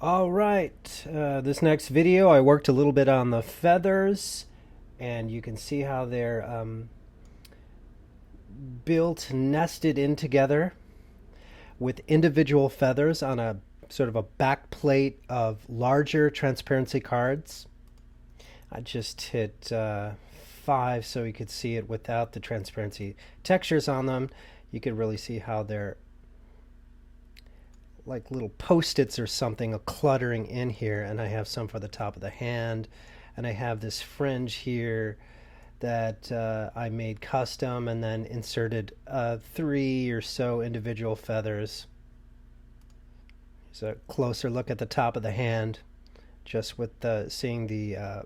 All right, this next video I worked a little bit on the feathers, and you can see how they're built, nested in together with individual feathers on a sort of a back plate of larger transparency cards. I just hit 5 so you could see it without the transparency textures on them. You could really see how they're like little post-its or something cluttering in here, and I have some for the top of the hand, and I have this fringe here that I made custom and then inserted 3 or so individual feathers. Here's a closer look at the top of the hand, just with seeing the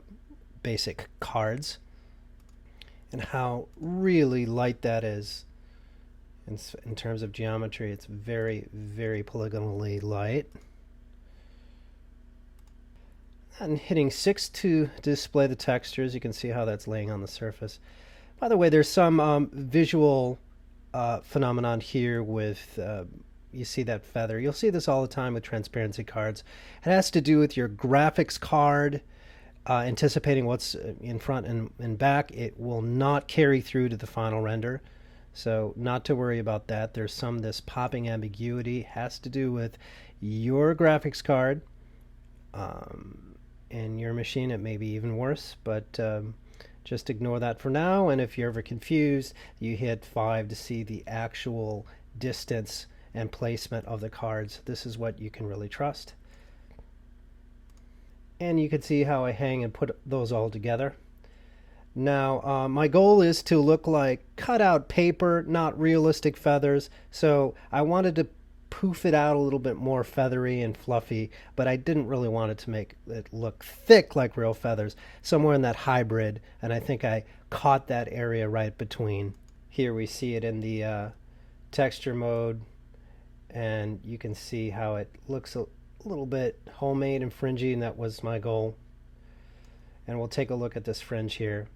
basic cards and how really light that is. In terms of geometry, it's very, very polygonally light. And hitting 6 to display the textures, you can see how that's laying on the surface. By the way, there's some visual phenomenon here with, you see that feather. You'll see this all the time with transparency cards. It has to do with your graphics card anticipating what's in front and back. It will not carry through to the final render. So not to worry about that. There's this popping ambiguity has to do with your graphics card. In your machine, it may be even worse, but just ignore that for now. And if you're ever confused, you hit 5 to see the actual distance and placement of the cards. This is what you can really trust. And you can see how I hang and put those all together. Now, my goal is to look like cutout paper, not realistic feathers. So I wanted to poof it out a little bit more feathery and fluffy, but I didn't really want it to make it look thick like real feathers, somewhere in that hybrid. And I think I caught that area right between. Here we see it in the texture mode, and you can see how it looks a little bit homemade and fringy, and that was my goal. And we'll take a look at this fringe here.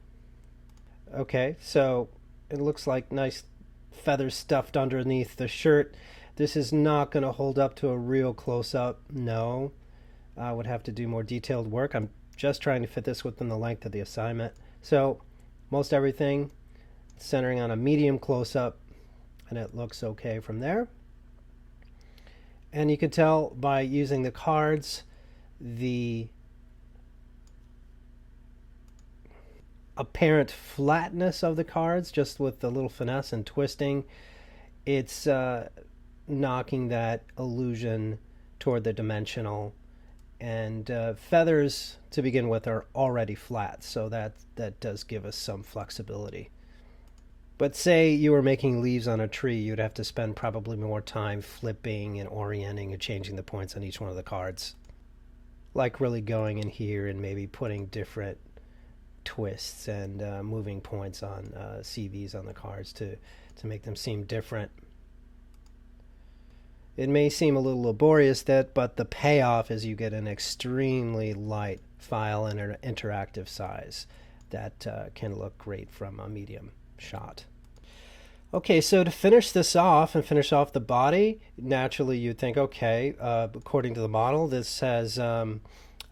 Okay, so it looks like nice feathers stuffed underneath the shirt. This is not going to hold up to a real close-up. No, I would have to do more detailed work. I'm just trying to fit this within the length of the assignment. So most everything centering on a medium close-up, and it looks okay from there. And you can tell by using the cards, the apparent flatness of the cards, just with the little finesse and twisting, it's knocking that illusion toward the dimensional. And feathers to begin with are already flat, so that does give us some flexibility. But say you were making leaves on a tree, you'd have to spend probably more time flipping and orienting and changing the points on each one of the cards, like really going in here and maybe putting different twists and moving points on CVs on the cards to make them seem different. It may seem a little laborious, but the payoff is you get an extremely light file and an interactive size that can look great from a medium shot. Okay, so to finish this off and finish off the body, naturally you'd think, okay, according to the model, this has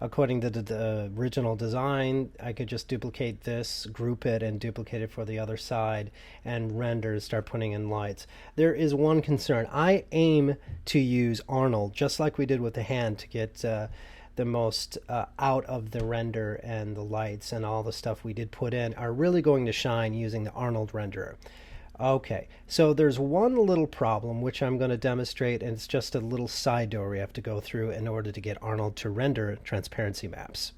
according to the original design, I could just duplicate this, group it, and duplicate it for the other side, and render, start putting in lights. There is one concern. I aim to use Arnold, just like we did with the hand, to get the most out of the render, and the lights and all the stuff we did put in are really going to shine using the Arnold renderer. Okay, so there's one little problem which I'm going to demonstrate, and it's just a little side door we have to go through in order to get Arnold to render transparency maps.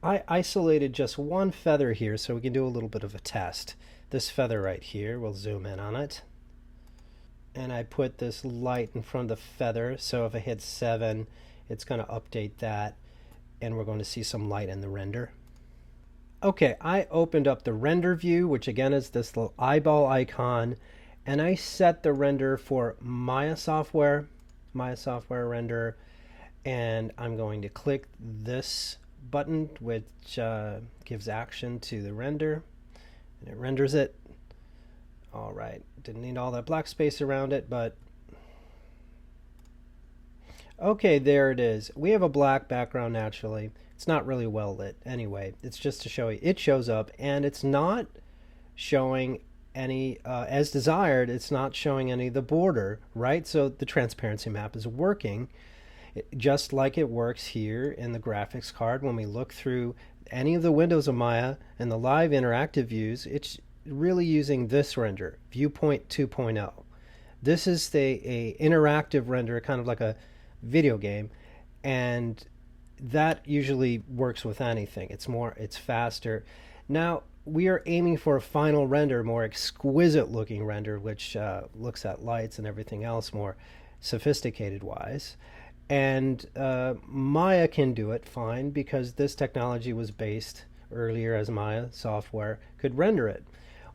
I isolated just one feather here so we can do a little bit of a test. This feather right here, we'll zoom in on it. And I put this light in front of the feather, so if I hit 7, it's going to update that, and we're going to see some light in the render. Okay, I opened up the render view, which again is this little eyeball icon, and I set the render for Maya Software render, and I'm going to click this button, which gives action to the render, and it renders it. All right, didn't need all that black space around it, but Okay, there it is. We have a black background naturally. It's not really well lit anyway. It's just to show you it shows up, and it's not showing any, as desired, it's not showing any of the border, right? So the transparency map is working just like it works here in the graphics card. When we look through any of the windows of Maya and the live interactive views, it's really using this render, Viewpoint 2.0. This is a interactive render, kind of like a video game, and that usually works with anything. It's faster. Now we are aiming for a final render, more exquisite looking render, which looks at lights and everything else more sophisticated wise. And Maya can do it fine because this technology was based earlier as Maya software could render it.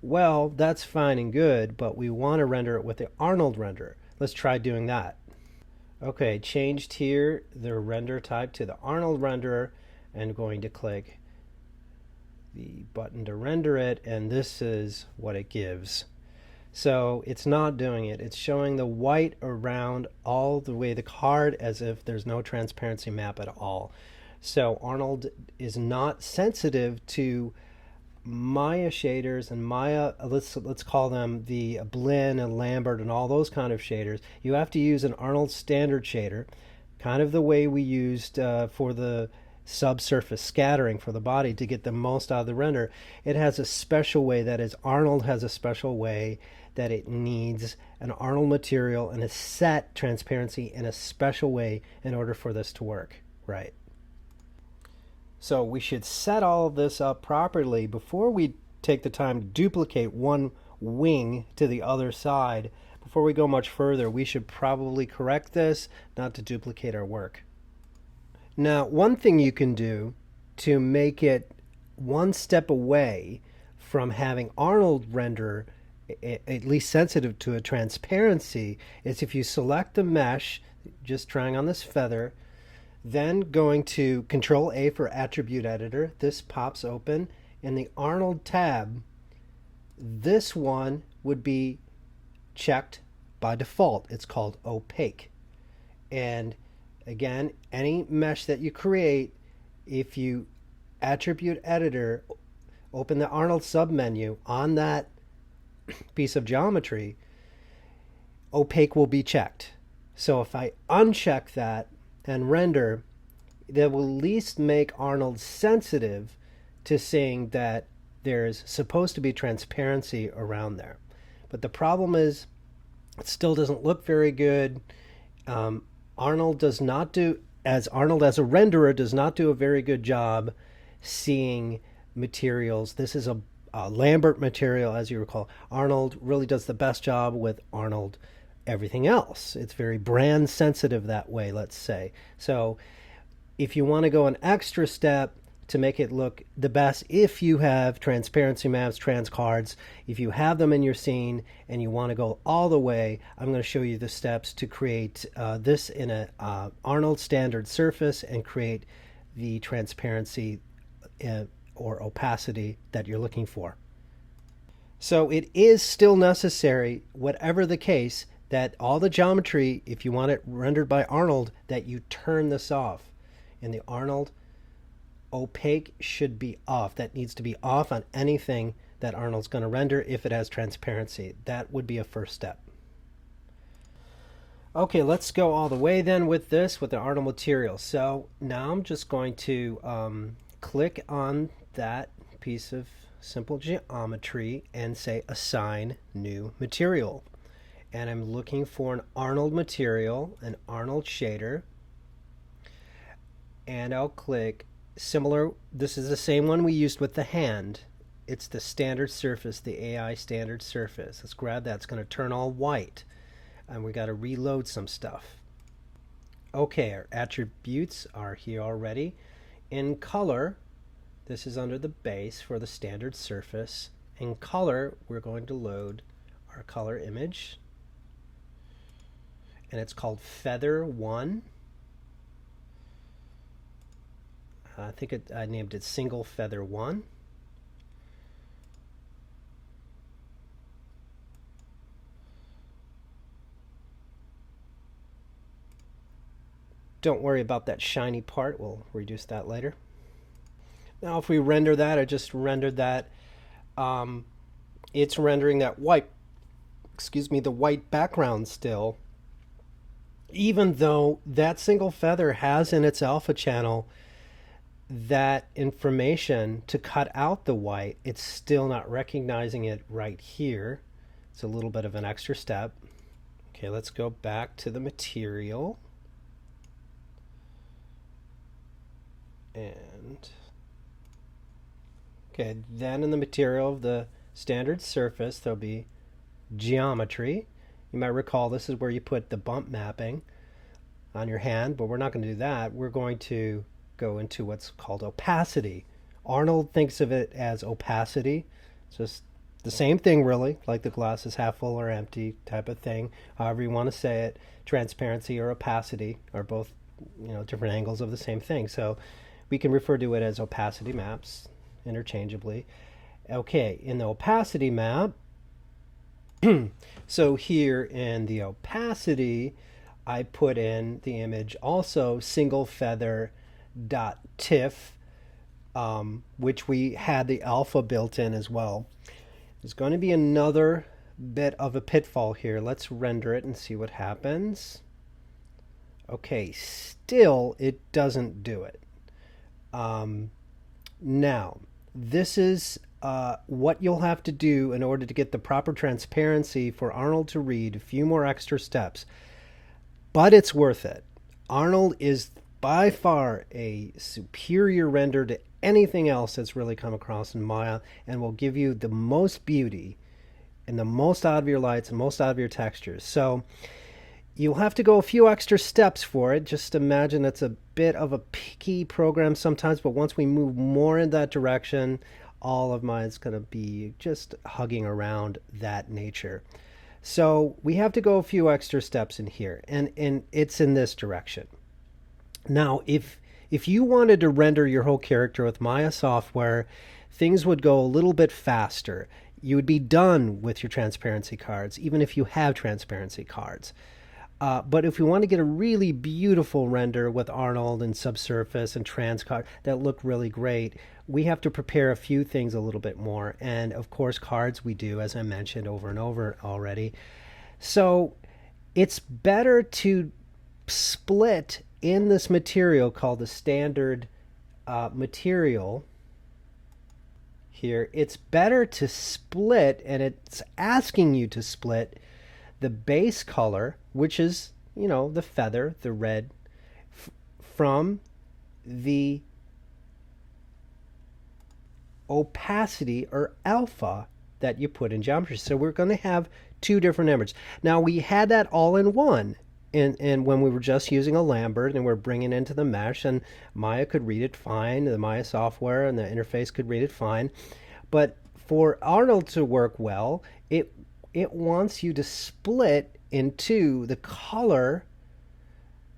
Well, that's fine and good, but we want to render it with the Arnold renderer. Let's try doing that. Okay, changed here the render type to the Arnold renderer and going to click the button to render it, and this is what it gives. So it's not doing it. It's showing the white around all the way the card as if there's no transparency map at all. So Arnold is not sensitive to Maya shaders and Maya, let's call them the Blinn and Lambert and all those kind of shaders. You have to use an Arnold standard shader, kind of the way we used for the subsurface scattering for the body to get the most out of the render. It has a special way, that is, Arnold has a special way that it needs an Arnold material and a set transparency in a special way in order for this to work, right? So we should set all of this up properly before we take the time to duplicate one wing to the other side. Before we go much further, we should probably correct this, not to duplicate our work. Now, one thing you can do to make it one step away from having Arnold render at least sensitive to a transparency is if you select the mesh, just trying on this feather, then going to Control A for Attribute Editor. This pops open. In the Arnold tab, this one would be checked by default. It's called Opaque. And again, any mesh that you create, if you Attribute Editor, open the Arnold submenu on that piece of geometry, Opaque will be checked. So if I uncheck that and render, that will at least make Arnold sensitive to seeing that there's supposed to be transparency around there. But the problem is it still doesn't look very good. Arnold does not do, as Arnold as a renderer, does not do a very good job seeing materials. This is a Lambert material, as you recall. Arnold really does the best job with Arnold everything else. It's very brand sensitive that way, let's say. So if you want to go an extra step to make it look the best, if you have transparency maps, trans cards, if you have them in your scene and you want to go all the way, I'm going to show you the steps to create this in a Arnold standard surface and create the transparency or opacity that you're looking for. So it is still necessary, whatever the case, that all the geometry, if you want it rendered by Arnold, that you turn this off. In the Arnold, Opaque should be off. That needs to be off on anything that Arnold's going to render if it has transparency. That would be a first step. Okay, let's go all the way then with this, with the Arnold material. So now I'm just going to click on that piece of simple geometry and say Assign New Material. And I'm looking for an Arnold material, an Arnold shader. And I'll click similar. This is the same one we used with the hand. It's the standard surface, the AI standard surface. Let's grab that. It's going to turn all white. And we got to reload some stuff. Okay, our attributes are here already. In color, this is under the base for the standard surface. In color, we're going to load our color image. And it's called Feather 1. I think I named it Single Feather 1. Don't worry about that shiny part. We'll reduce that later. Now if we render that, I just rendered that. It's rendering that white, the white background still, even though that single feather has in its alpha channel that information to cut out the white. It's still not recognizing it right here. It's a little bit of an extra step. Okay, let's go back to the material. And okay, then in the material of the standard surface, there'll be geometry. You might recall this is where you put the bump mapping on your hand, but we're not going to do that. We're going to go into what's called opacity. Arnold thinks of it as opacity. It's just the same thing, really, like the glass is half full or empty type of thing. However you want to say it, transparency or opacity are both, different angles of the same thing. So we can refer to it as opacity maps interchangeably. Okay, in the opacity map, so here in the opacity, I put in the image also single feather dot tiff, which we had the alpha built in as well. There's going to be another bit of a pitfall here. Let's render it and see what happens. Okay, still it doesn't do it. Now, this is what you'll have to do in order to get the proper transparency for Arnold to read. A few more extra steps, but it's worth it. Arnold is by far a superior render to anything else that's really come across in Maya, and will give you the most beauty and the most out of your lights and most out of your textures. So you'll have to go a few extra steps for it. Just imagine it's a bit of a picky program sometimes, but once we move more in that direction, all of mine's going to be just hugging around that nature. So we have to go a few extra steps in here, and it's in this direction. Now, if you wanted to render your whole character with Maya software, things would go a little bit faster. You would be done with your transparency cards, even if you have transparency cards. But if we want to get a really beautiful render with Arnold and subsurface and transcard that look really great, we have to prepare a few things a little bit more. And of course, cards we do, as I mentioned over and over already. So it's better to split in this material called the standard material here. It's better to split, and it's asking you to split the base color, which is, the feather, the red, from the opacity or alpha that you put in geometry. So we're going to have two different images. Now, we had that all in one. And when we were just using a Lambert and we're bringing it into the mesh, and Maya could read it fine, the Maya software and the interface could read it fine. But for Arnold to work well, it wants you to split into the color,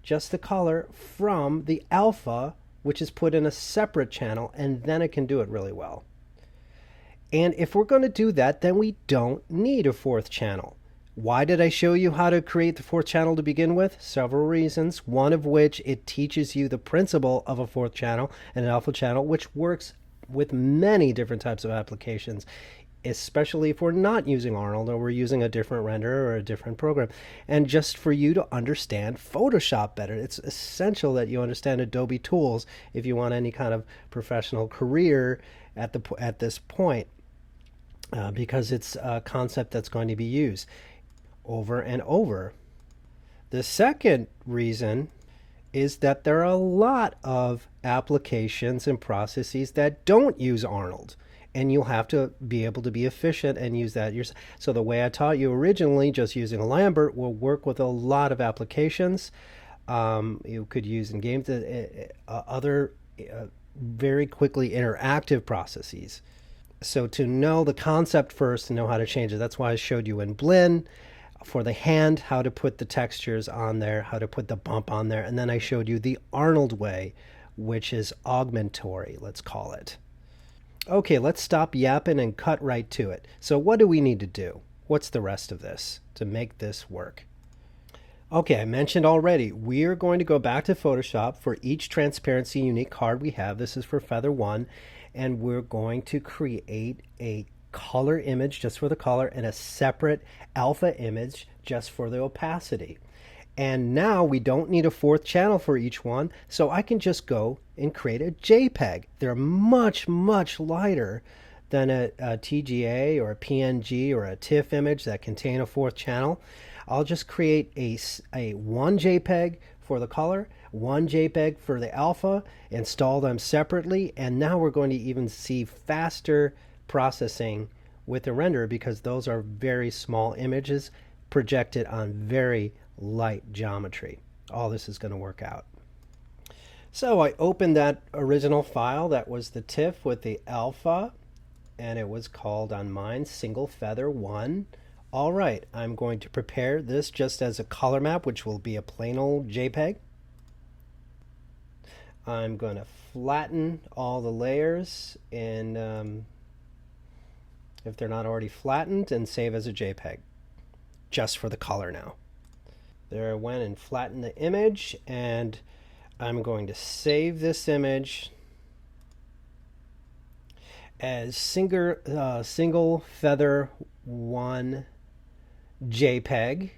just the color from the alpha, which is put in a separate channel, and then it can do it really well. And if we're going to do that, then we don't need a fourth channel. Why did I show you how to create the fourth channel to begin with? Several reasons, one of which it teaches you the principle of a fourth channel and an alpha channel, which works with many different types of applications, especially if we're not using Arnold or we're using a different renderer or a different program. And just for you to understand Photoshop better, it's essential that you understand Adobe tools if you want any kind of professional career at this point, because it's a concept that's going to be used over and over. The second reason is that there are a lot of applications and processes that don't use Arnold, and you'll have to be able to be efficient and use that yourself. So the way I taught you originally, just using a Lambert, will work with a lot of applications. You could use in games other very quickly interactive processes. So to know the concept first and know how to change it, that's why I showed you in Blinn for the hand how to put the textures on there, how to put the bump on there, and then I showed you the Arnold way, which is augmentory, let's call it. Okay, let's stop yapping and cut right to it. So what do we need to do? What's the rest of this to make this work? Okay, I mentioned already, we are going to go back to Photoshop for each transparency unique card we have. This is for Feather 1, and we're going to create a color image just for the color and a separate alpha image just for the opacity. And now we don't need a fourth channel for each one, so I can just go and create a JPEG. They're much, much lighter than a TGA or a PNG or a TIFF image that contain a fourth channel. I'll just create a one JPEG for the color, one JPEG for the alpha, install them separately, and now we're going to even see faster processing with the renderer because those are very small images projected on very light geometry. All this is going to work out. So I opened that original file that was the TIFF with the alpha, and it was called on mine Single Feather 1. All right, I'm going to prepare this just as a color map, which will be a plain old JPEG. I'm going to flatten all the layers in, if they're not already flattened, and save as a JPEG, just for the color now. There I went and flattened the image, and I'm going to save this image as single feather 1 JPEG.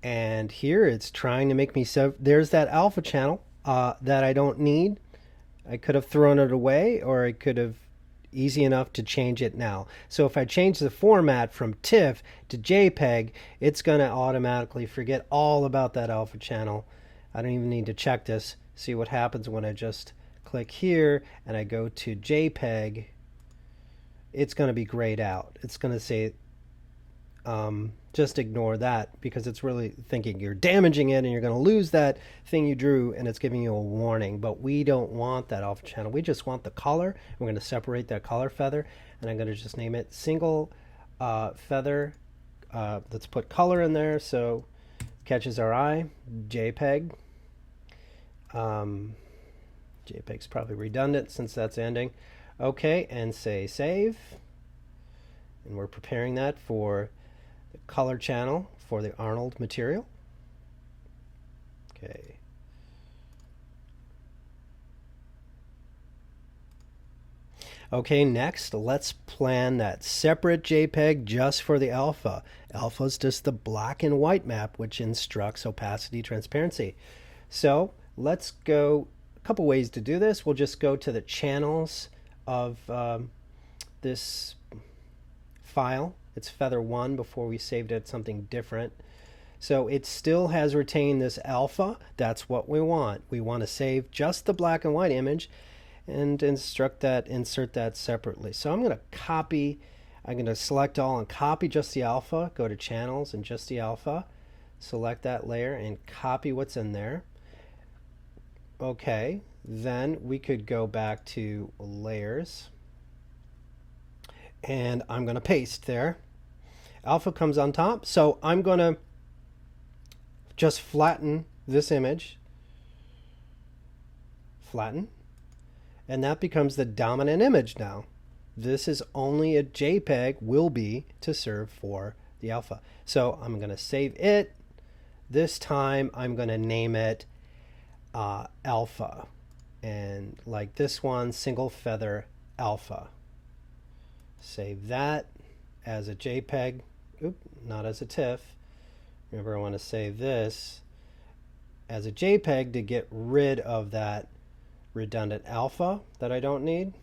And here it's trying to make me, so there's that alpha channel that I don't need. I could have thrown it away, or I could have easy enough to change it now. So if I change the format from TIFF to JPEG, it's going to automatically forget all about that alpha channel. I don't even need to check this. See what happens when I just click here and I go to JPEG. It's going to be grayed out. It's going to say just ignore that, because it's really thinking you're damaging it and you're going to lose that thing you drew, and it's giving you a warning. But we don't want that alpha channel. We just want the color. We're going to separate that color feather, and I'm going to just name it single feather. Let's put color in there so it catches our eye. JPEG. JPEG's probably redundant since that's ending. Okay, and say save. And we're preparing that for the color channel for the Arnold material. Okay. Okay, next let's plan that separate JPEG just for the alpha. Alpha is just the black and white map which instructs opacity, transparency. So let's go a couple ways to do this. We'll just go to the channels of this file. It's Feather 1 before we saved it something different. So it still has retained this alpha. That's what we want. We want to save just the black and white image and insert that separately. So I'm going to copy, I'm going to select all and copy just the alpha, go to channels and just the alpha, select that layer and copy what's in there. Okay, then we could go back to layers, and I'm going to paste there. Alpha comes on top, so I'm going to just flatten this image. Flatten. And that becomes the dominant image now. This is only a JPEG, will be, to serve for the alpha. So I'm going to save it. This time I'm going to name it alpha. And like this one, single feather alpha. Save that as a JPEG. Oop, not as a TIFF. Remember, I want to save this as a JPEG to get rid of that redundant alpha that I don't need.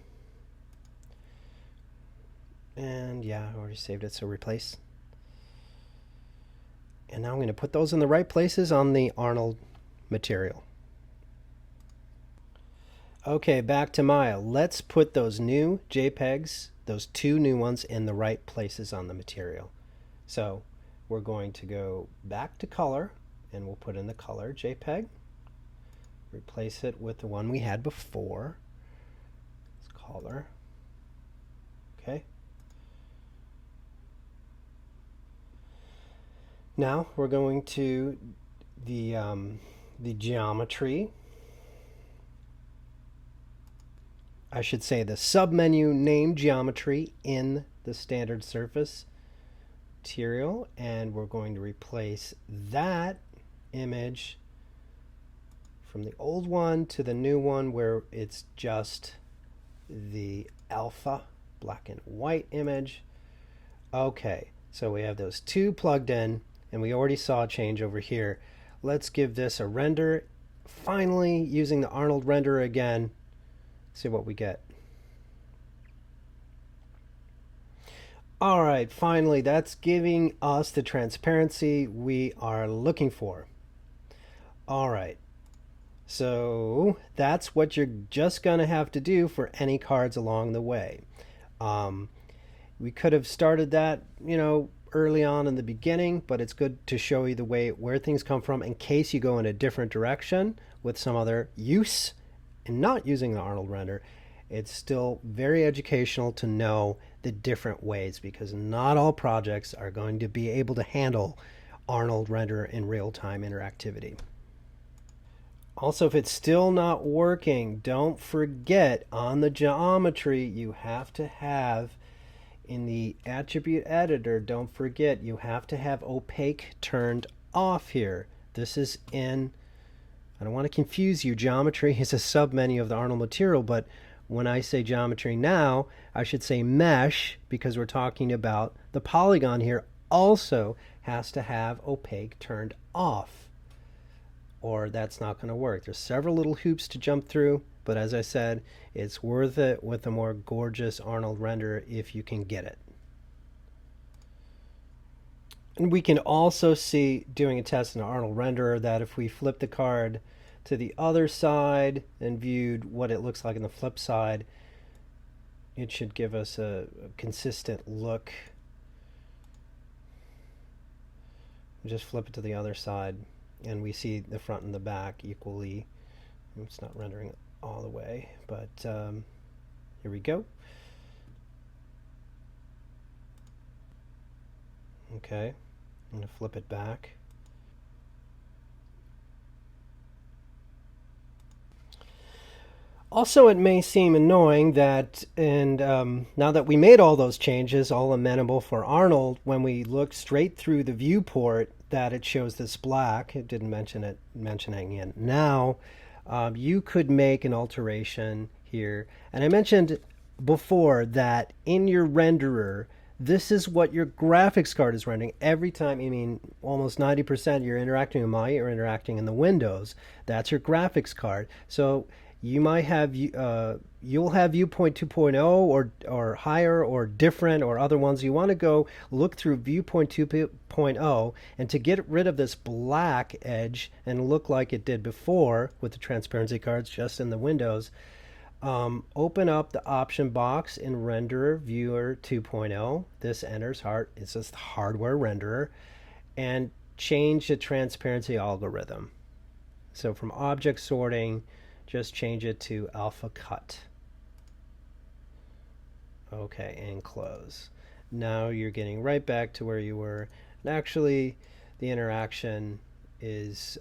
And yeah, I already saved it, so replace. And now I'm going to put those in the right places on the Arnold material. Okay, back to Maya. Let's put those new JPEGs, those two new ones, in the right places on the material. So we're going to go back to color, and we'll put in the color JPEG. Replace it with the one we had before. It's color. Okay. Now we're going to the geometry. I should say the submenu name geometry in the standard surface. material, and we're going to replace that image from the old one to the new one where it's just the alpha black and white image. Okay, so we have those two plugged in, and we already saw a change over here. Let's give this a render. Finally, using the Arnold renderer again, see what we get. All right, finally, that's giving us the transparency we are looking for. All right, so that's what you're just going to have to do for any cards along the way. We could have started that, early on in the beginning, but it's good to show you the way where things come from in case you go in a different direction with some other use and not using the Arnold render. It's still very educational to know the different ways because not all projects are going to be able to handle Arnold render in real-time interactivity. Also, if it's still not working, don't forget on the geometry you have to have in the attribute editor, don't forget you have to have opaque turned off here. This is in, I don't want to confuse you, geometry is a submenu of the Arnold material, but when I say geometry now, I should say mesh because we're talking about the polygon here also has to have opaque turned off, or that's not going to work. There's several little hoops to jump through, but as I said, it's worth it with a more gorgeous Arnold render if you can get it. And we can also see, doing a test in the Arnold renderer, that if we flip the card to the other side and viewed what it looks like on the flip side, it should give us a consistent look. Just flip it to the other side and we see the front and the back equally. It's not rendering it all the way, but here we go. Okay, I'm going to flip it back. Also, it may seem annoying that, and now that we made all those changes, all amenable for Arnold, when we look straight through the viewport, that it shows this black. It didn't mentioning it now. You could make an alteration here. And I mentioned before that in your renderer, this is what your graphics card is rendering. Every time, almost 90% you're interacting with Maya, you're interacting in the windows. That's your graphics card. So you might have, you'll have viewpoint 2.0 or higher or different or other ones. You want to go look through viewpoint 2.0, and to get rid of this black edge and look like it did before with the transparency cards just in the windows, open up the option box in renderer viewer 2.0. This enters it's just the hardware renderer, and change the transparency algorithm. So from object sorting, just change it to alpha cut. Okay, and close. Now you're getting right back to where you were. And actually, the interaction is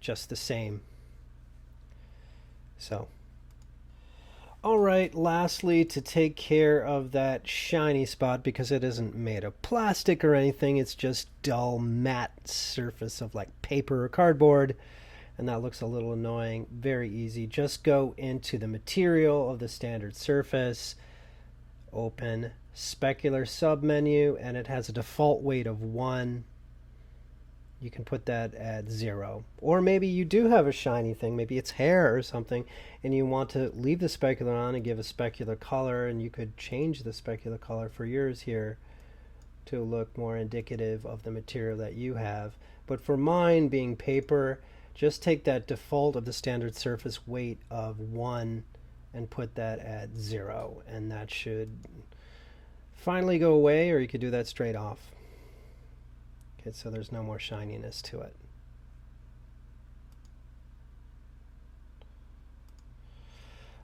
just the same. So, all right, lastly, to take care of that shiny spot, because it isn't made of plastic or anything, it's just dull matte surface of like paper or cardboard, and that looks a little annoying. Very easy. Just go into the material of the standard surface, open specular submenu, and it has a default weight of 1. You can put that at 0. Or maybe you do have a shiny thing, maybe it's hair or something, and you want to leave the specular on and give a specular color, and you could change the specular color for yours here to look more indicative of the material that you have. But for mine, being paper, just take that default of the standard surface weight of 1 and put that at 0, and that should finally go away, or you could do that straight off. Okay, so there's no more shininess to it.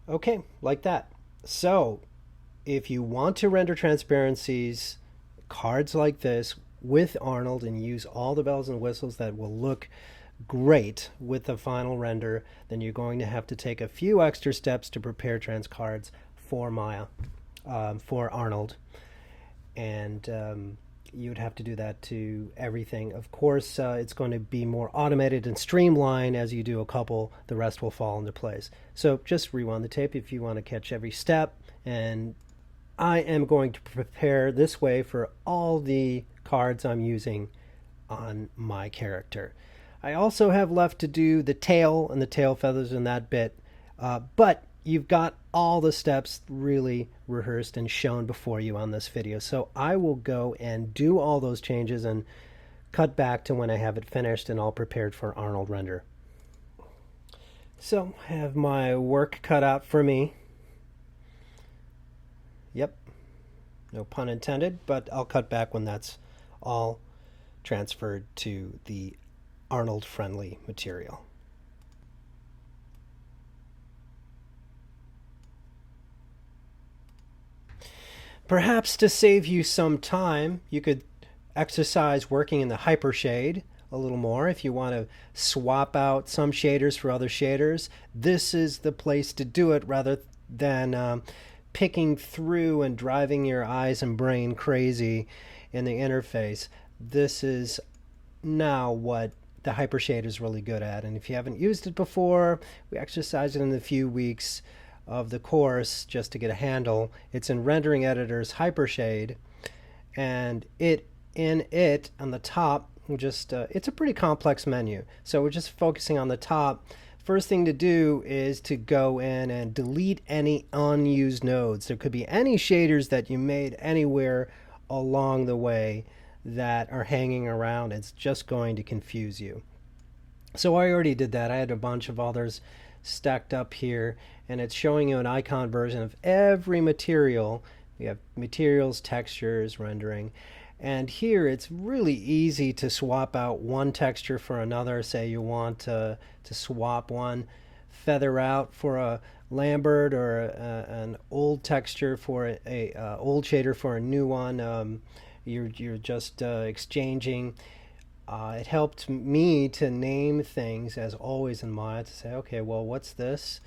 Okay, like that. So if you want to render transparencies, cards like this with Arnold, and use all the bells and whistles that will look great with the final render, then you're going to have to take a few extra steps to prepare trans cards for Maya, for Arnold. And you'd have to do that to everything. Of course, it's going to be more automated and streamlined as you do a couple. The rest will fall into place. So just rewind the tape if you want to catch every step. And I am going to prepare this way for all the cards I'm using on my character. I also have left to do the tail and the tail feathers in that bit, but you've got all the steps really rehearsed and shown before you on this video. So I will go and do all those changes and cut back to when I have it finished and all prepared for Arnold render. So I have my work cut out for me. Yep, no pun intended, but I'll cut back when that's all transferred to the Arnold friendly material. Perhaps to save you some time, you could exercise working in the hypershade a little more. If you want to swap out some shaders for other shaders, this is the place to do it rather than picking through and driving your eyes and brain crazy in the interface. This is now what the hypershade is really good at. And if you haven't used it before, we exercised it in a few weeks of the course just to get a handle. It's in Rendering Editor's Hypershade, and in it on the top, just it's a pretty complex menu. So we're just focusing on the top. First thing to do is to go in and delete any unused nodes. There could be any shaders that you made anywhere along the way that are hanging around. It's just going to confuse you. So I already did that. I had a bunch of others stacked up here, and it's showing you an icon version of every material. We have materials, textures, rendering, and here it's really easy to swap out one texture for another. Say you want to swap one feather out for a Lambert, or an old texture for a old shader for a new one. You're just exchanging. It helped me to name things, as always in Maya, to say, okay, well, what's this?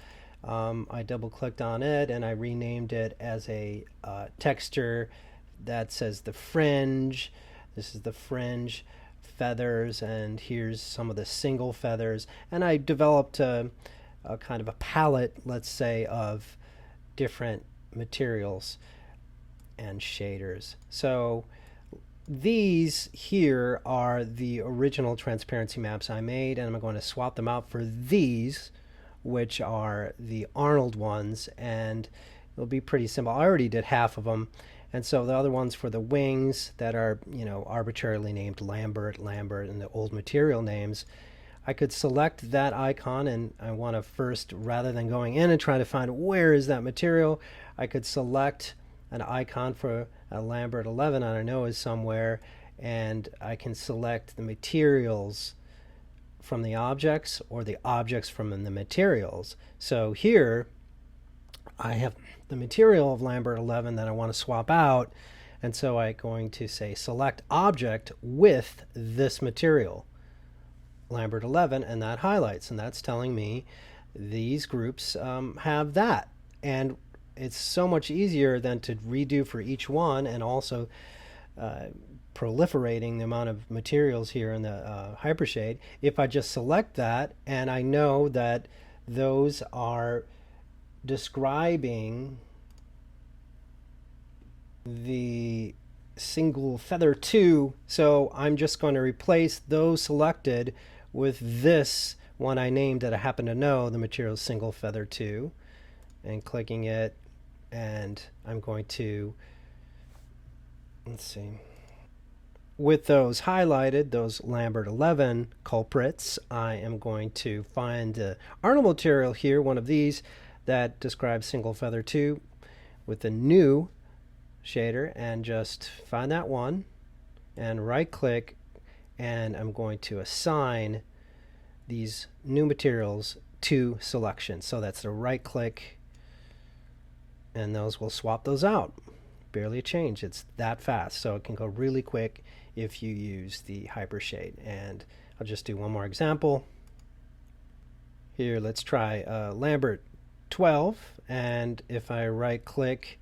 I double clicked on it and I renamed it as a texture that says the fringe. This is the fringe feathers, and here's some of the single feathers. And I developed a kind of a palette, let's say, of different materials and shaders. So these here are the original transparency maps I made, and I'm going to swap them out for these, which are the Arnold ones, and it'll be pretty simple. I already did half of them, and so the other ones for the wings that are, you know, arbitrarily named Lambert, and the old material names, I could select that icon, and I want to first, rather than going in and trying to find where is that material, I could select an icon for a Lambert 11 I know is somewhere, and I can select the materials from the objects or the objects from the materials. So here I have the material of Lambert 11 that I want to swap out, and so I'm going to say select object with this material, Lambert 11, and that highlights, and that's telling me these groups have that. And it's so much easier than to redo for each one, and also proliferating the amount of materials here in the hypershade. If I just select that, and I know that those are describing the single feather 2, so I'm just going to replace those selected with this one I named that I happen to know, the material single feather 2, and clicking it, and I'm going to, let's see, with those highlighted, those Lambert 11 culprits, I am going to find the Arnold material here, one of these that describes single feather 2 with the new shader, and just find that one and right click, and I'm going to assign these new materials to selection. So that's the right click, and those will swap those out. Barely a change. It's that fast, so it can go really quick if you use the hypershade. And I'll just do one more example here. Let's try Lambert 12, and if I right click,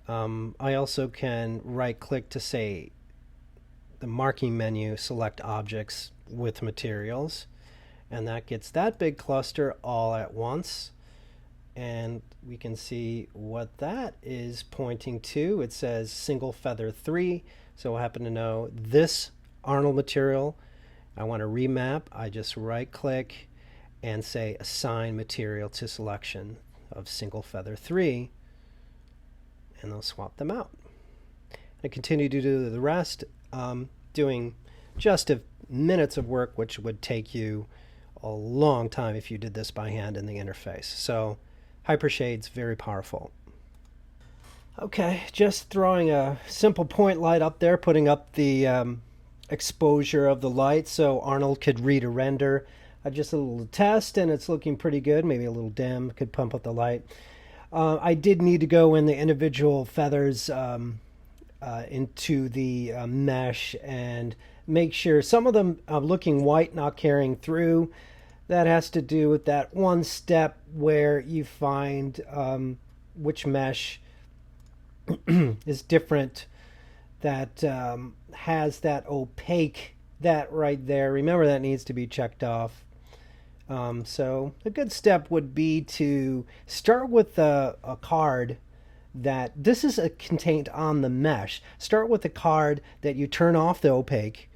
I also can right click to say the marking menu, select objects with materials, and that gets that big cluster all at once. And we can see what that is pointing to. It says single feather 3. So I happen to know this Arnold material I want to remap. I just right click and say assign material to selection of single feather 3, and they'll swap them out. I continue to do the rest, doing just minutes of work, which would take you a long time if you did this by hand in the interface. So Hypershade's very powerful. Okay, just throwing a simple point light up there, putting up the exposure of the light so Arnold could read a render. Just a little test, and it's looking pretty good. Maybe a little dim, could pump up the light. I did need to go in the individual feathers into the mesh and make sure some of them are looking white, not carrying through. That has to do with that one step where you find which mesh is different, that has that opaque, that right there. Remember, that needs to be checked off. So a good step would be to start with a card that this is contained on the mesh. Start with a card that you turn off the opaque.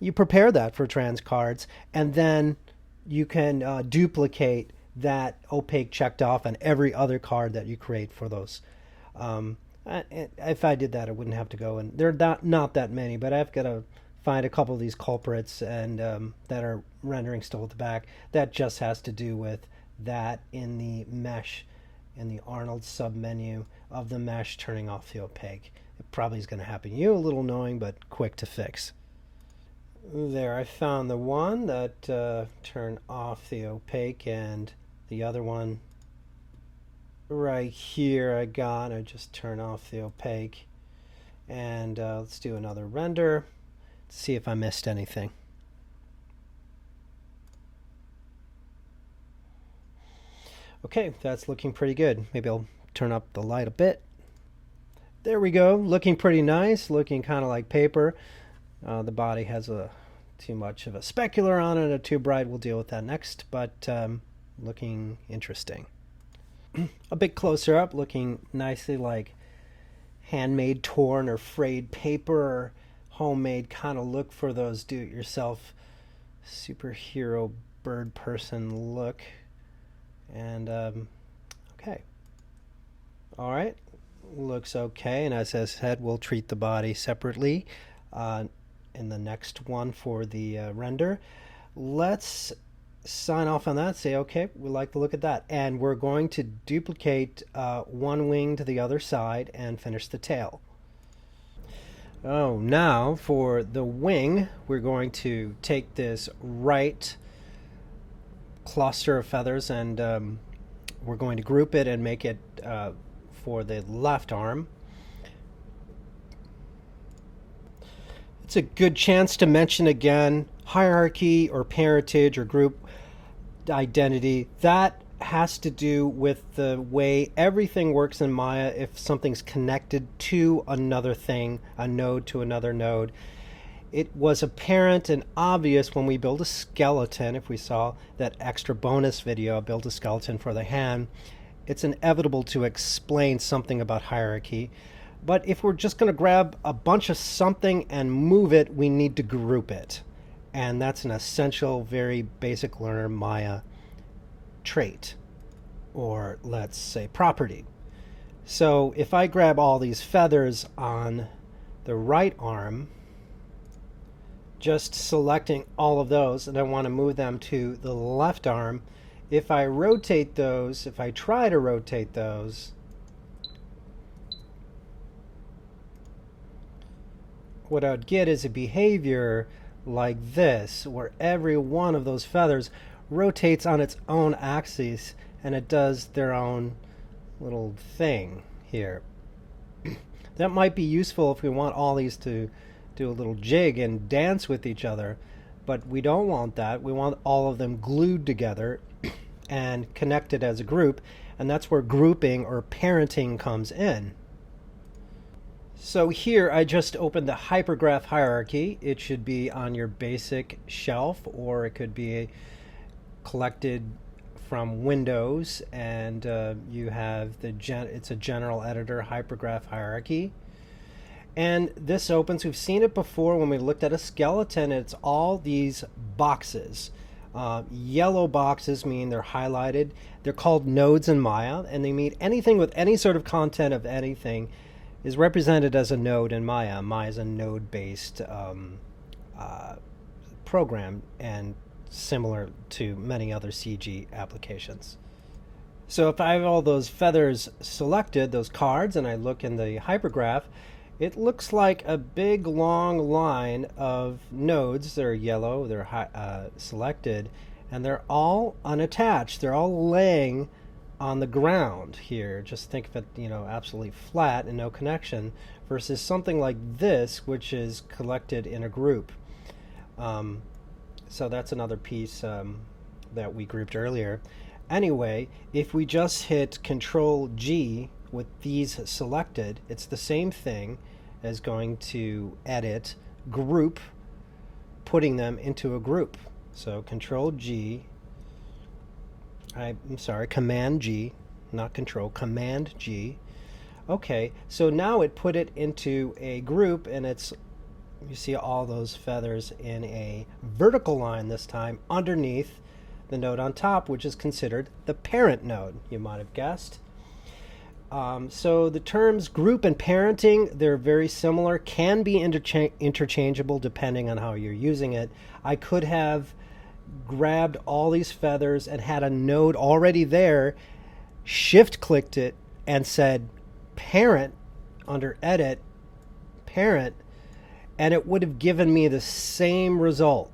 You prepare that for trans cards, and then you can duplicate that opaque checked off on every other card that you create for those. If I did that, I wouldn't have to go, and there are not that many, but I've got to find a couple of these culprits and that are rendering still at the back. That just has to do with that in the mesh, in the Arnold submenu of the mesh, turning off the opaque. It probably is going to happen to you, a little annoying, but quick to fix. There, I found the one that turned off the opaque, and the other one right here I just turn off the opaque. And let's do another render, see if I missed anything. Okay, that's looking pretty good. Maybe I'll turn up the light a bit. There we go, looking pretty nice, looking kind of like paper. The body has too much of a specular on it, too bright. We'll deal with that next, but looking interesting. A bit closer up, looking nicely like handmade, torn, or frayed paper, or homemade kind of look for those do-it-yourself superhero bird person look. And okay, all right, looks okay. And as I said, we'll treat the body separately in the next one for the render. Let's sign off on that, say okay, we like the look at that, and we're going to duplicate one wing to the other side and finish the tail. Oh, now for the wing, we're going to take this right cluster of feathers and we're going to group it and make it for the left arm. It's a good chance to mention again hierarchy or parentage or group identity. That has to do with the way everything works in Maya. If something's connected to another thing, a node to another node, it was apparent and obvious when we build a skeleton. If we saw that extra bonus video, build a skeleton for the hand, it's inevitable to explain something about hierarchy. But if we're just going to grab a bunch of something and move it, we need to group it. And that's an essential, very basic learner Maya trait, or let's say property. So if I grab all these feathers on the right arm, just selecting all of those, and I want to move them to the left arm, if I rotate those, if I try to rotate those, what I would get is a behavior like this, where every one of those feathers rotates on its own axis and it does their own little thing here. That might be useful if we want all these to do a little jig and dance with each other, but we don't want that. We want all of them glued together and connected as a group, and that's where grouping or parenting comes in. So here I just opened the hypergraph hierarchy. It should be on your basic shelf, or it could be collected from Windows, and you have it's a general editor hypergraph hierarchy. And this opens, we've seen it before when we looked at a skeleton. It's all these boxes. Yellow boxes mean they're highlighted. They're called nodes in Maya, and they mean anything with any sort of content of anything is represented as a node in Maya. Maya is a node-based program and similar to many other CG applications. So if I have all those feathers selected, those cards, and I look in the hypergraph, it looks like a big long line of nodes. They're yellow, they're selected, and they're all unattached. They're all laying on the ground here. Just think of it, absolutely flat and no connection, versus something like this, which is collected in a group. So that's another piece that we grouped earlier. Anyway, if we just hit Control G with these selected, it's the same thing as going to edit, group, putting them into a group. So Control G, I'm sorry, Command G, not Control, Command G. Okay, so now it put it into a group, and you see all those feathers in a vertical line this time underneath the node on top, which is considered the parent node, you might have guessed. So the terms group and parenting, they're very similar, can be interchangeable depending on how you're using it. I could have grabbed all these feathers and had a node already there, shift-clicked it, and said parent under edit, parent, and it would have given me the same result.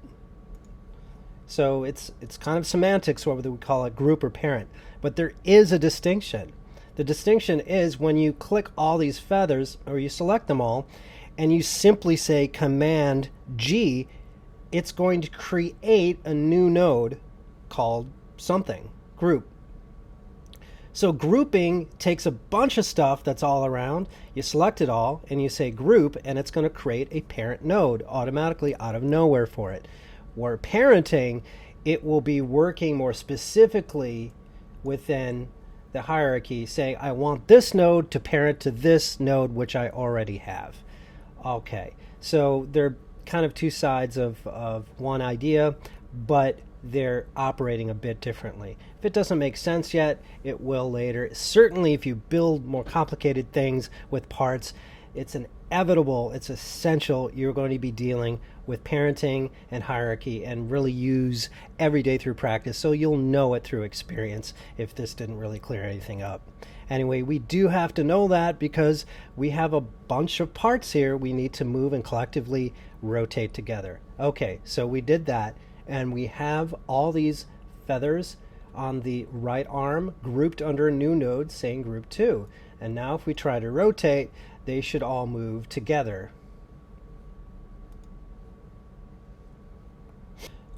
So it's kind of semantics, whether we call it group or parent. But there is a distinction. The distinction is when you click all these feathers, or you select them all, and you simply say Command G, it's going to create a new node called something, group. So grouping takes a bunch of stuff that's all around, you select it all, and you say group, and it's going to create a parent node automatically out of nowhere for it. Where parenting, it will be working more specifically within the hierarchy, saying I want this node to parent to this node which I already have. Okay, so they're kind of two sides of one idea, but they're operating a bit differently. If it doesn't make sense yet, it will later. Certainly if you build more complicated things with parts, it's inevitable, it's essential, you're going to be dealing with parenting and hierarchy and really use every day through practice, so you'll know it through experience if this didn't really clear anything up. Anyway, we do have to know that because we have a bunch of parts here we need to move and collectively rotate together. Okay, so we did that, and we have all these feathers on the right arm grouped under a new node saying group 2. And now if we try to rotate, they should all move together.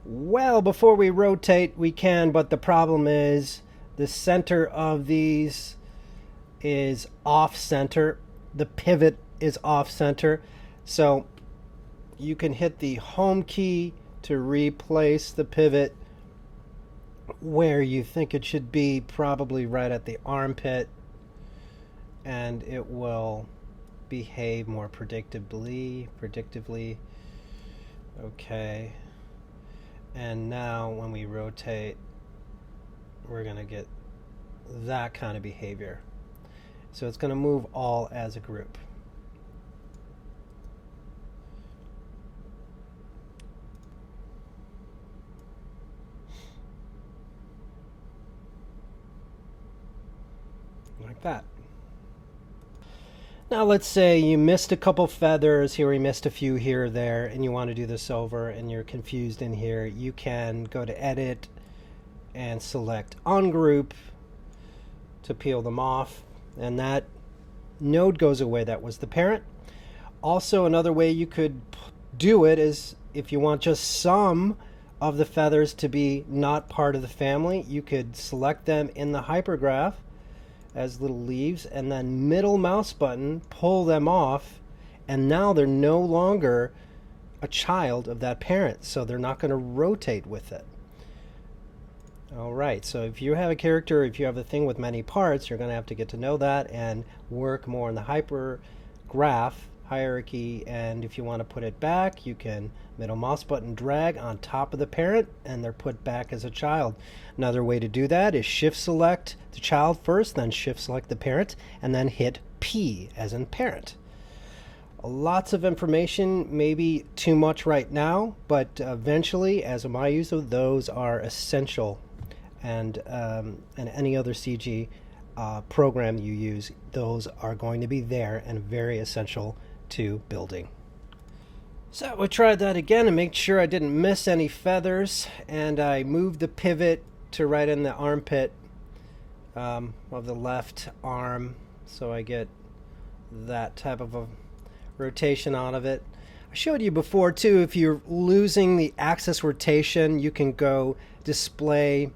Well, before we rotate, we can, but the problem is the center of these is off center. The pivot is off center. So you can hit the home key to replace the pivot where you think it should be, probably right at the armpit, and it will behave more predictably. Okay. And now when we rotate, we're going to get that kind of behavior. So it's going to move all as a group. Like that. Now let's say you missed a couple feathers here, we missed a few here or there, and you want to do this over and you're confused in here. You can go to Edit and select Ungroup to peel them off, and that node goes away. That was the parent. Also, another way you could do it is if you want just some of the feathers to be not part of the family, you could select them in the hypergraph as little leaves, and then middle mouse button, pull them off, and now they're no longer a child of that parent, so they're not going to rotate with it. Alright, so if you have a character, if you have a thing with many parts, you're going to have to get to know that and work more in the hypergraph hierarchy. And if you want to put it back, you can middle mouse button drag on top of the parent and they're put back as a child. Another way to do that is shift select the child first, then shift select the parent, and then hit P as in parent. Lots of information, maybe too much right now, but eventually, as a my user, those are essential. And any other CG program you use, those are going to be there and very essential to building. So we tried that again and make sure I didn't miss any feathers, and I moved the pivot to right in the armpit of the left arm, so I get that type of a rotation out of it. I showed you before too, if you're losing the axis rotation, you can go display,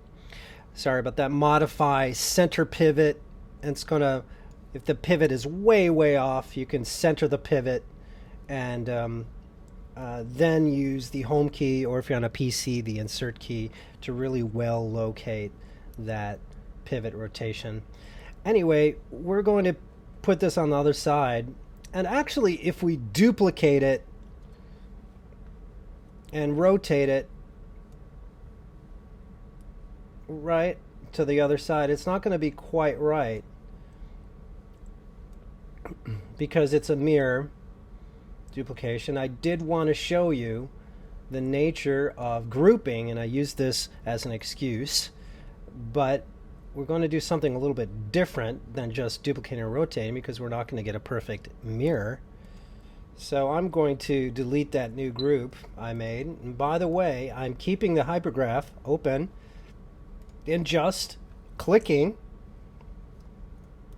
sorry about that, modify center pivot, and it's gonna, if the pivot is way off, you can center the pivot and then use the home key, or if you're on a PC, the insert key, to really well locate that pivot rotation. Anyway, we're going to put this on the other side, and actually if we duplicate it and rotate it right to the other side, it's not going to be quite right because it's a mirror duplication. I did want to show you the nature of grouping, and I use this as an excuse, but we're going to do something a little bit different than just duplicating and rotating because we're not going to get a perfect mirror. So I'm going to delete that new group I made. And by the way, I'm keeping the hypergraph open and just clicking,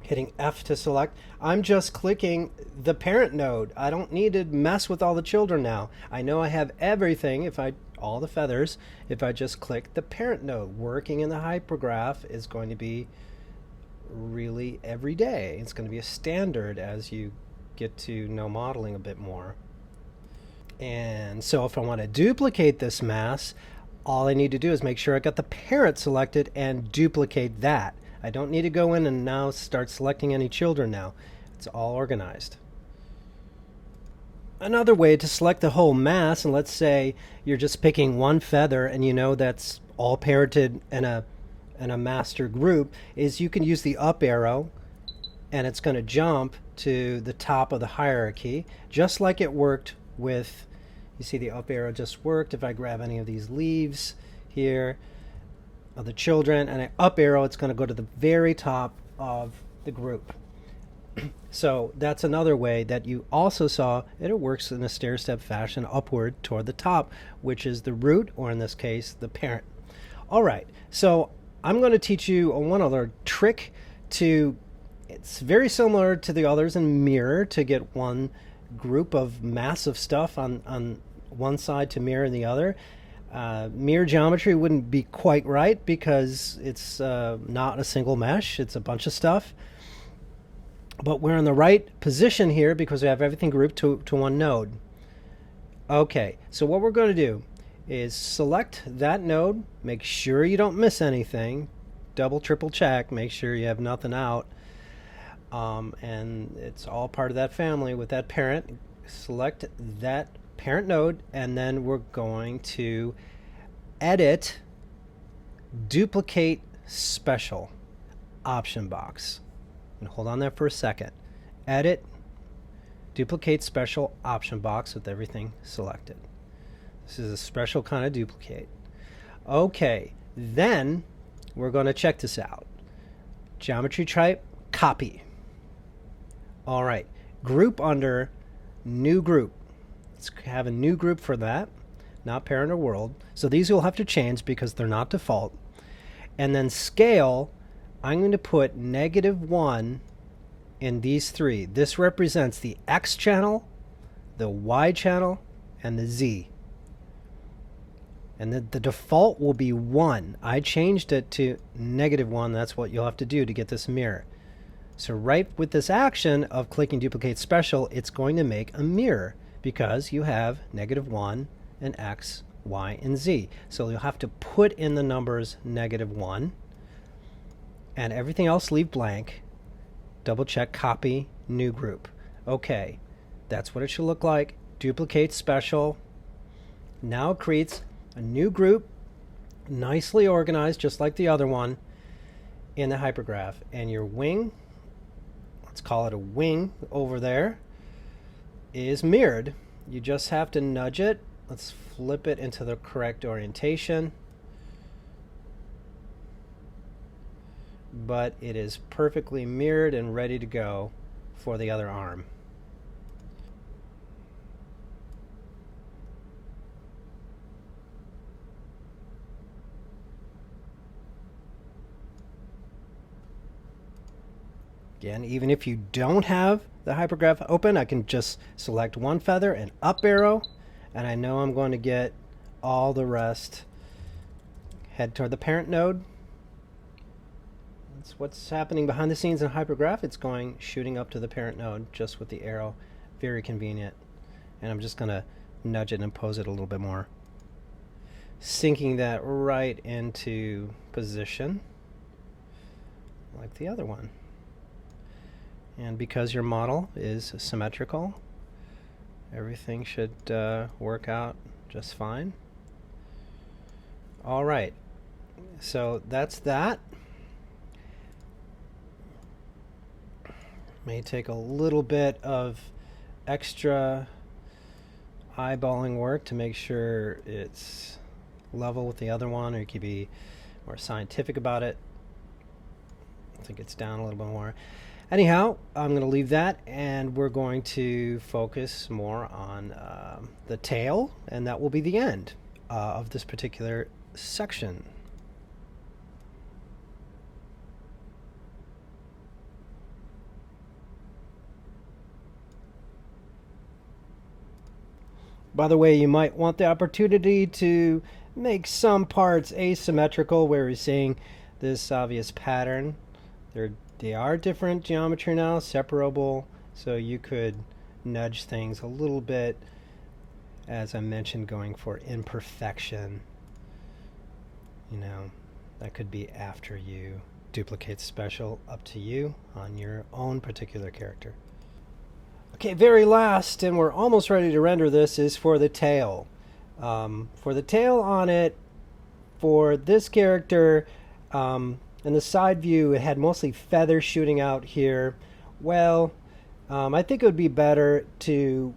hitting F to select. I'm just clicking the parent node. I don't need to mess with all the children now. I know I have everything, all the feathers, if I just click the parent node. Working in the hypergraph is going to be really every day. It's going to be a standard as you get to know modeling a bit more. And so if I want to duplicate this mass, all I need to do is make sure I got the parent selected and duplicate that. I don't need to go in and now start selecting any children now. It's all organized. Another way to select the whole mass, and let's say you're just picking one feather and you know that's all parented in a master group, is you can use the up arrow and it's going to jump to the top of the hierarchy, just like it worked with, you see the up arrow just worked. If I grab any of these leaves here of the children and I up arrow, it's going to go to the very top of the group. So that's another way that you also saw, and it works in a stair-step fashion upward toward the top, which is the root, or in this case, the parent. All right, so I'm going to teach you one other trick to, it's very similar to the others in mirror, to get one group of massive stuff on one side to mirror the other. Mirror geometry wouldn't be quite right because it's not a single mesh, it's a bunch of stuff. But we're in the right position here because we have everything grouped to one node. Okay, so what we're going to do is select that node, make sure you don't miss anything, double, triple check, make sure you have nothing out, and it's all part of that family with that parent. Select that parent node, and then we're going to edit, duplicate special option box. And hold on there for a second. Edit, duplicate special option box with everything selected. This is a special kind of duplicate. Okay, then we're going to check this out. Geometry type, copy. All right, group under new group. Let's have a new group for that, not parent or world. So these you'll have to change because they're not default. And then scale, I'm going to put -1 in these three. This represents the X channel, the Y channel, and the Z. And the default will be 1. I changed it to -1. That's what you'll have to do to get this mirror. So right with this action of clicking duplicate special, it's going to make a mirror because you have -1 and X, Y, and Z. So you'll have to put in the numbers -1 and everything else leave blank. Double check copy, new group. Okay, that's what it should look like. Duplicate special. Now it creates a new group, nicely organized, just like the other one, in the hypergraph. And your wing, let's call it a wing over there, is mirrored. You just have to nudge it. Let's flip it into the correct orientation. But it is perfectly mirrored and ready to go for the other arm. Again, even if you don't have the hypergraph open, I can just select one feather and up arrow, and I know I'm going to get all the rest. Head toward the parent node. That's what's happening behind the scenes in hypergraph. It's going shooting up to the parent node just with the arrow. Very convenient. And I'm just going to nudge it and pose it a little bit more. Sinking that right into position like the other one. And because your model is symmetrical, everything should work out just fine. All right, so that's that. May take a little bit of extra eyeballing work to make sure it's level with the other one, or you could be more scientific about it. I think it's down a little bit more. Anyhow, I'm going to leave that, and we're going to focus more on the tail, and that will be the end of this particular section. By the way, you might want the opportunity to make some parts asymmetrical where you're seeing this obvious pattern. They are different geometry now, separable, so you could nudge things a little bit, as I mentioned, going for imperfection. You know, that could be after you duplicate special, up to you on your own particular character. Okay, very last, and we're almost ready to render this, is for the tail. For the tail on it, for this character, in the side view, it had mostly feathers shooting out here. Well, I think it would be better to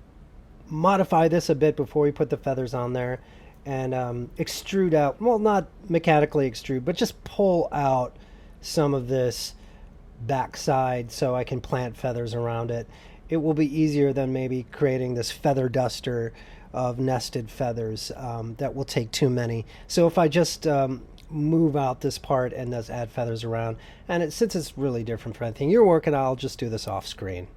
modify this a bit before we put the feathers on there and extrude out, well, not mechanically extrude, but just pull out some of this backside so I can plant feathers around it. It will be easier than maybe creating this feather duster of nested feathers. That will take too many. So if I just move out this part and just add feathers around, and since it's really different from anything you're working on, I'll just do this off screen.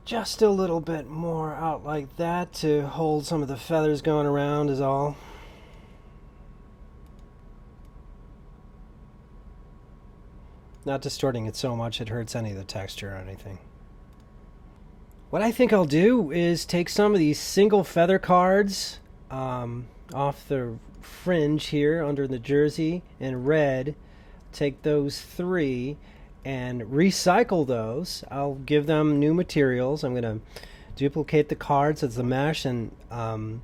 Just a little bit more out like that to hold some of the feathers going around is all. Not distorting it so much it hurts any of the texture or anything. What I think I'll do is take some of these single feather cards off the fringe here under the jersey in red, take those 3 and recycle those. I'll give them new materials. I'm going to duplicate the cards as the mesh, and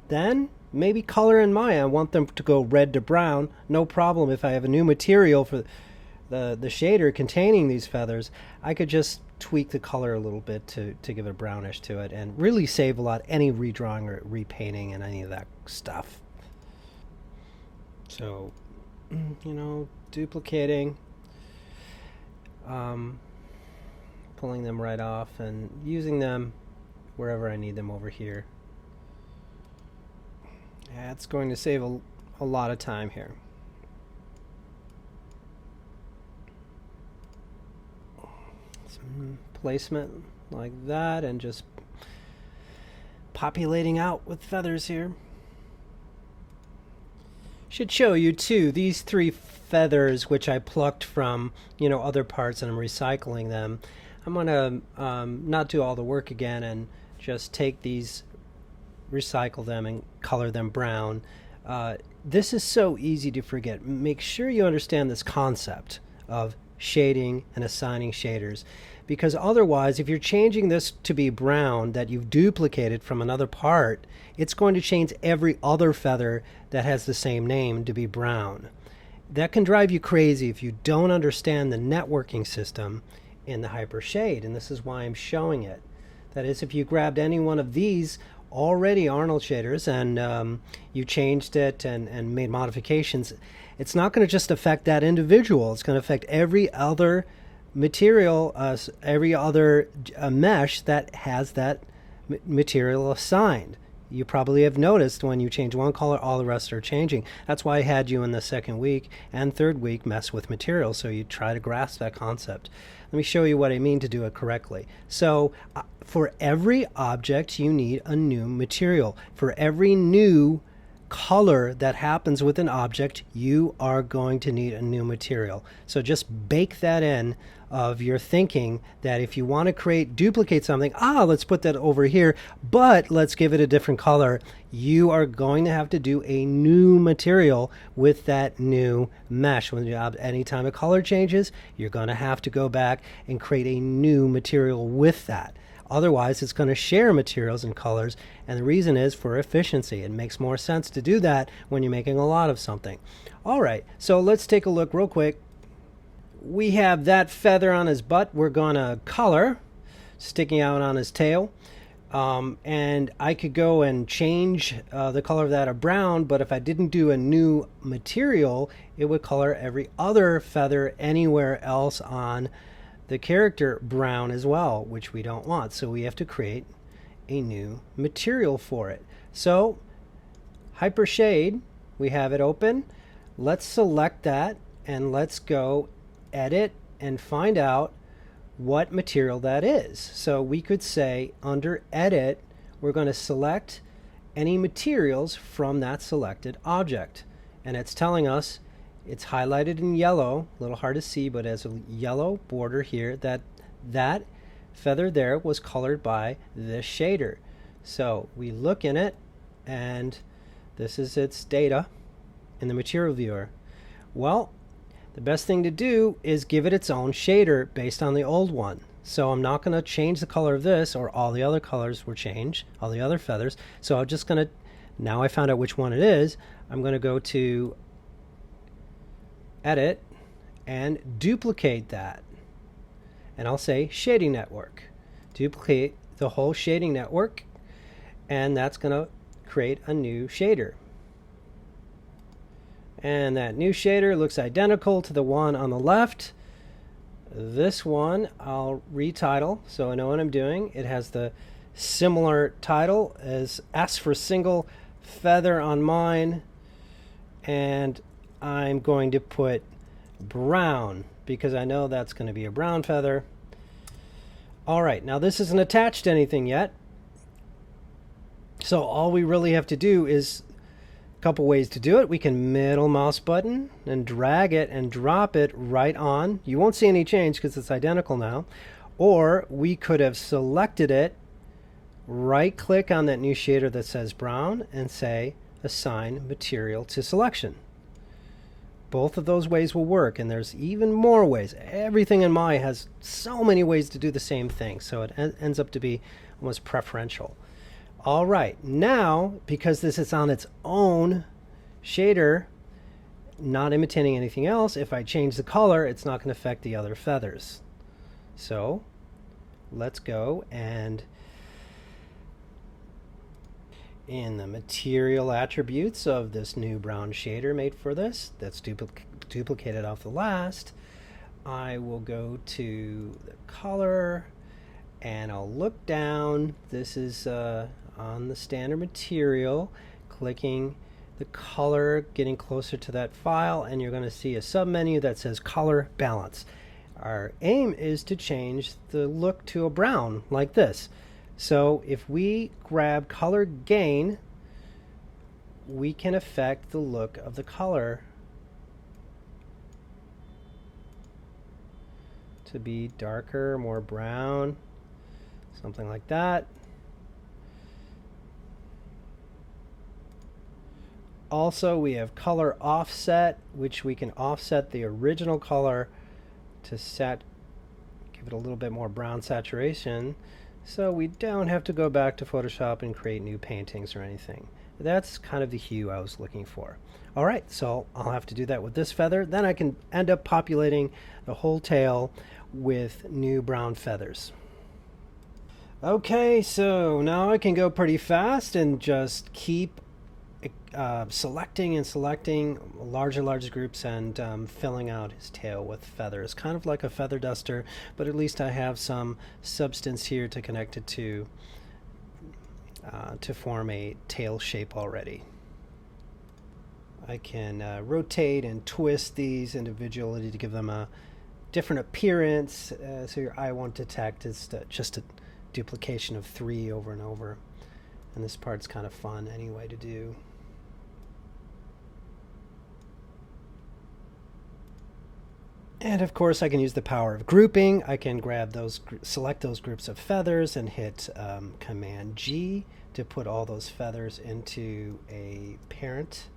then maybe color in Maya. I want them to go red to brown. No problem. If I have a new material for the shader containing these feathers, I could just tweak the color a little bit to give it a brownish to it, and really save a lot any redrawing or repainting and any of that stuff. So, you know, duplicating, pulling them right off and using them wherever I need them over here. That's going to save a lot of time here. Some placement like that, and just populating out with feathers here. Should show you too these three feathers which I plucked from other parts and I'm recycling them. I'm gonna not do all the work again and just take these, recycle them and color them brown. This is so easy to forget. Make sure you understand this concept of shading and assigning shaders, because otherwise if you're changing this to be brown that you've duplicated from another part, it's going to change every other feather that has the same name to be brown. That can drive you crazy if you don't understand the networking system in the Hypershade, and this is why I'm showing it. That is, if you grabbed any one of these already Arnold shaders and you changed it and made modifications, it's not going to just affect that individual. It's going to affect every other material, every other mesh that has that material assigned. You probably have noticed when you change one color, all the rest are changing. That's why I had you in the second week and third week mess with materials, so you try to grasp that concept. Let me show you what I mean to do it correctly. So for every object, you need a new material. For every new color that happens with an object, you are going to need a new material. So just bake that in of your thinking that if you want to duplicate something, let's put that over here, but let's give it a different color. You are going to have to do a new material with that new mesh. Anytime a color changes, you're going to have to go back and create a new material with that. Otherwise, it's going to share materials and colors, and the reason is for efficiency. It makes more sense to do that when you're making a lot of something. All right, so let's take a look real quick. We have that feather on his butt. We're going to color, sticking out on his tail. And I could go and change the color of that to brown, but if I didn't do a new material, it would color every other feather anywhere else on the character brown as well, which we don't want. So we have to create a new material for it. So Hypershade, we have it open. Let's select that and let's go edit and find out what material that is. So we could say under edit, we're going to select any materials from that selected object. And it's telling us, it's highlighted in yellow, a little hard to see, but as a yellow border here, that feather there was colored by this shader. So we look in it, and this is its data in the material viewer. Well, the best thing to do is give it its own shader based on the old one. So I'm not going to change the color of this, or all the other colors were changed, all the other feathers. So I'm just going to, now I found out which one it is, I'm going to go to edit and duplicate that. And I'll say shading network. Duplicate the whole shading network, and that's going to create a new shader. And that new shader looks identical to the one on the left. This one I'll retitle so I know what I'm doing. It has the similar title as S for single feather on mine, and I'm going to put brown because I know that's going to be a brown feather. All right, now this isn't attached to anything yet, so all we really have to do is couple ways to do it. We can middle mouse button and drag it and drop it right on. You won't see any change because it's identical now. Or we could have selected it, right click on that new shader that says brown and say assign material to selection. Both of those ways will work, and there's even more ways. Everything in Maya has so many ways to do the same thing, so it ends up to be almost preferential. All right, now, because this is on its own shader, not imitating anything else, if I change the color, it's not going to affect the other feathers. So let's go and in the material attributes of this new brown shader made for this, that's duplicated off the last, I will go to the color and I'll look down. This is on the standard material, clicking the color, getting closer to that file, and you're going to see a submenu that says color balance. Our aim is to change the look to a brown like this. So if we grab color gain, we can affect the look of the color to be darker, more brown, something like that. Also, we have color offset, which we can offset the original color to give it a little bit more brown saturation, so we don't have to go back to Photoshop and create new paintings or anything. That's kind of the hue I was looking for. All right, so I'll have to do that with this feather. Then I can end up populating the whole tail with new brown feathers. Okay, so now I can go pretty fast and just keep selecting and selecting larger groups and filling out his tail with feathers, kind of like a feather duster, but at least I have some substance here to connect it to form a tail shape already. I can rotate and twist these individually to give them a different appearance, so your eye won't detect it's just a duplication of 3 over and over. And this part's kind of fun anyway to do. And of course I can use the power of grouping. I can grab select those groups of feathers and hit Command G to put all those feathers into a parent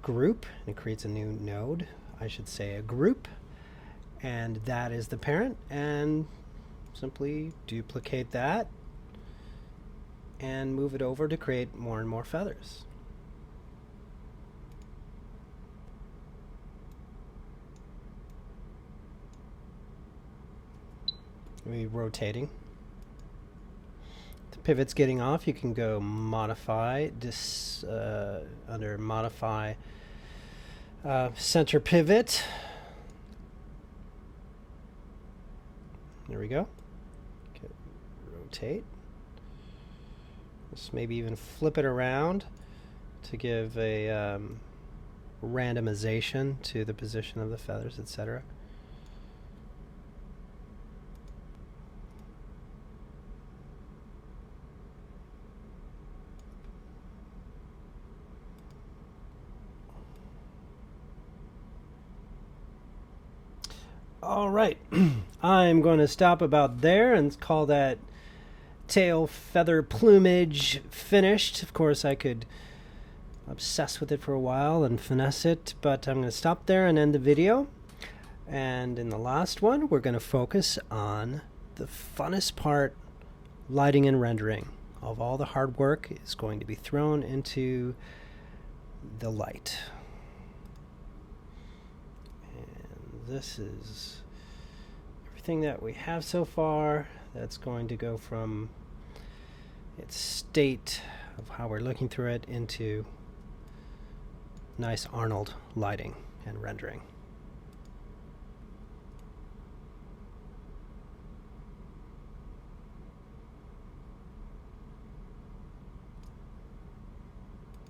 group. It creates a new node, I should say a group, and that is the parent, and simply duplicate that and move it over to create more and more feathers. Rotating. The pivot's getting off. You can go modify under modify center pivot. There we go. Okay. Rotate. Let's maybe even flip it around to give a randomization to the position of the feathers, etc. All right, I'm going to stop about there and call that tail feather plumage finished. Of course, I could obsess with it for a while and finesse it, but I'm going to stop there and end the video. And in the last one, we're going to focus on the funnest part, lighting and rendering. Of all the hard work is going to be thrown into the light. This is everything that we have so far. That's going to go from its state of how we're looking through it into nice Arnold lighting and rendering.